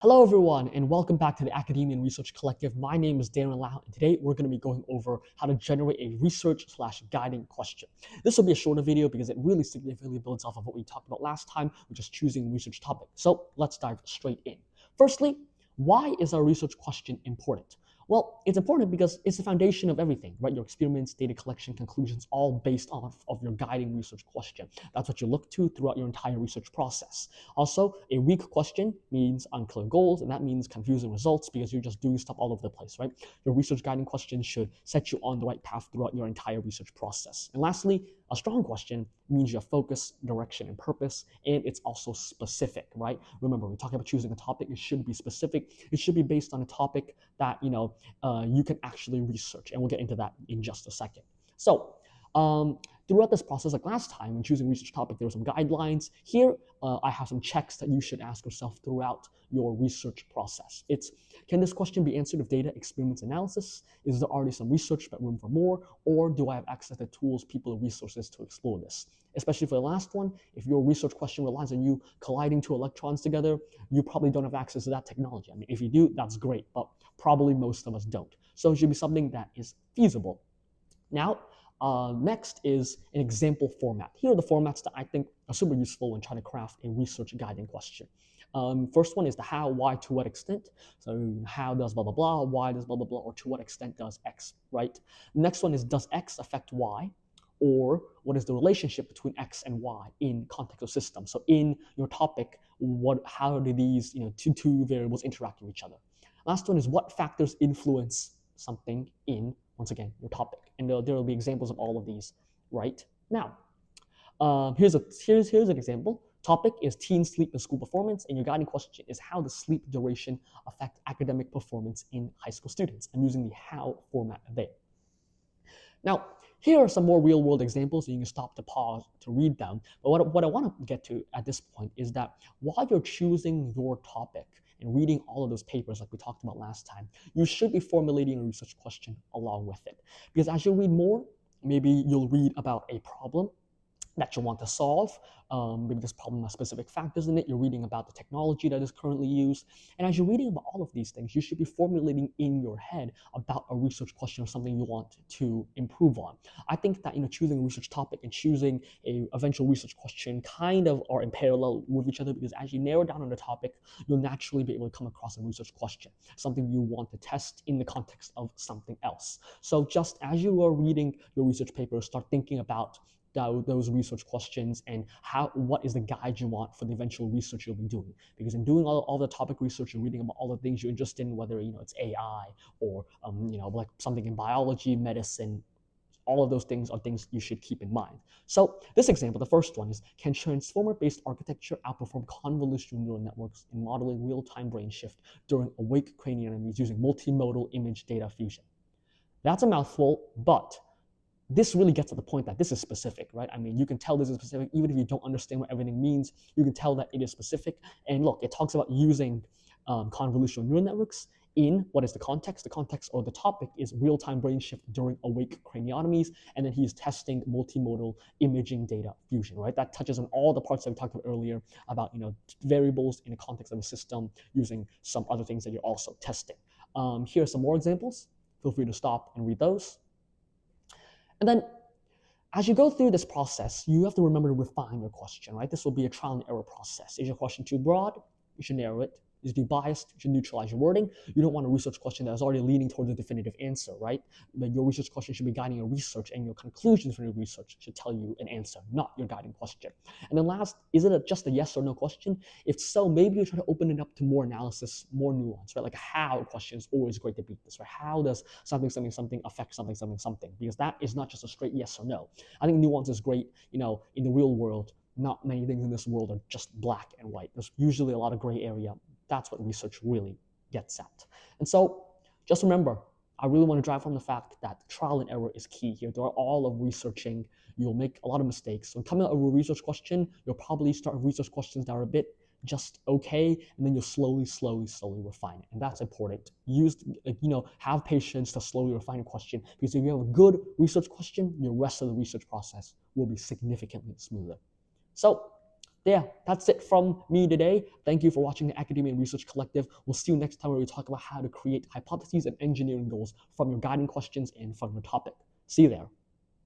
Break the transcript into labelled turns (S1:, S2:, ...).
S1: Hello, everyone, and welcome back to the Academia and Research Collective. My name is Darren Lau, and today we're going to be going over how to generate a research/guiding question. This will be a shorter video because it really significantly builds off of what we talked about last time, which is choosing research topic. So let's dive straight in. Firstly, why is our research question important? Well, it's important because it's the foundation of everything, right? Your experiments, data collection, conclusions, all based off of your guiding research question. That's what you look to throughout your entire research process. Also, a weak question means unclear goals, and that means confusing results because you're just doing stuff all over the place, right? Your research guiding question should set you on the right path throughout your entire research process. And lastly, a strong question means you have focus, direction, and purpose, and it's also specific, right? Remember, when we talk about choosing a topic, it should be specific. It should be based on a topic that you can actually research, and we'll get into that in just a second. So, throughout this process, like last time when choosing research topic, there were some guidelines. Here, I have some checks that you should ask yourself throughout your research process. Can this question be answered with data, experiments, analysis? Is there already some research but room for more? Or do I have access to tools, people, and resources to explore this? Especially for the last one, if your research question relies on you colliding two electrons together, you probably don't have access to that technology. I mean, if you do, that's great, but probably most of us don't. So it should be something that is feasible. Now, next is an example format. Here are the formats that I think are super useful when trying to craft a research guiding question. First one is the how, why, to what extent. So how does blah, blah, blah, why does blah, blah, blah, or to what extent does X, right? Next one is does X affect Y? Or what is the relationship between X and Y in context of system? So in your topic, how do these two variables interact with each other? Last one is what factors influence something in, once again, your topic. And there will be examples of all of these right now. Here's an example. Topic is teen sleep and school performance, and your guiding question is how does sleep duration affect academic performance in high school students? I'm using the how format there. Now, here are some more real-world examples, so you can stop to pause to read them. But what I want to get to at this point is that while you're choosing your topic and reading all of those papers like we talked about last time, you should be formulating a research question along with it. Because as you read more, maybe you'll read about a problem that you want to solve. Maybe this problem has specific factors in it. You're reading about the technology that is currently used. And as you're reading about all of these things, you should be formulating in your head about a research question or something you want to improve on. I think that choosing a research topic and choosing a eventual research question kind of are in parallel with each other, because as you narrow down on the topic, you'll naturally be able to come across a research question, something you want to test in the context of something else. So just as you are reading your research paper, start thinking about those research questions and what is the guide you want for the eventual research you'll be doing. Because in doing all the topic research, you're reading about all the things you're interested in, whether it's AI or like something in biology, medicine. All of those things are things you should keep in mind. So this example, the first one is, can transformer-based architecture outperform convolutional neural networks in modeling real-time brain shift during awake craniotomies using multimodal image data fusion? That's a mouthful, but this really gets to the point that this is specific, right? I mean, you can tell this is specific, even if you don't understand what everything means, you can tell that it is specific. And look, it talks about using convolutional neural networks in what is the context? The context or the topic is real-time brain shift during awake craniotomies, and then he's testing multimodal imaging data fusion, right? That touches on all the parts that we talked about earlier about, variables in the context of a system using some other things that you're also testing. Here are some more examples. Feel free to stop and read those. And then as you go through this process, you have to remember to refine your question, right? This will be a trial and error process. Is your question too broad? You should narrow it. Is it too biased? You should neutralize your wording. You don't want a research question that is already leaning towards a definitive answer, right? But your research question should be guiding your research, and your conclusions from your research should tell you an answer, not your guiding question. And then last, is it just a yes or no question? If so, maybe you try to open it up to more analysis, more nuance, right? Like a how question is always great to beat this, right? How does something affect something? Because that is not just a straight yes or no. I think nuance is great, in the real world. Not many things in this world are just black and white. There's usually a lot of gray area. That's what research really gets at. And so just remember, I really want to drive home the fact that trial and error is key here. Throughout all of researching, you'll make a lot of mistakes. So coming out of a research question, you'll probably start with research questions that are a bit just okay, and then you'll slowly refine it. And that's important. Have patience to slowly refine a question, because if you have a good research question, your rest of the research process will be significantly smoother. So Yeah, that's it from me today. Thank you for watching the Academia and Research Collective. We'll see you next time where we talk about how to create hypotheses and engineering goals from your guiding questions and from your topic. See you there.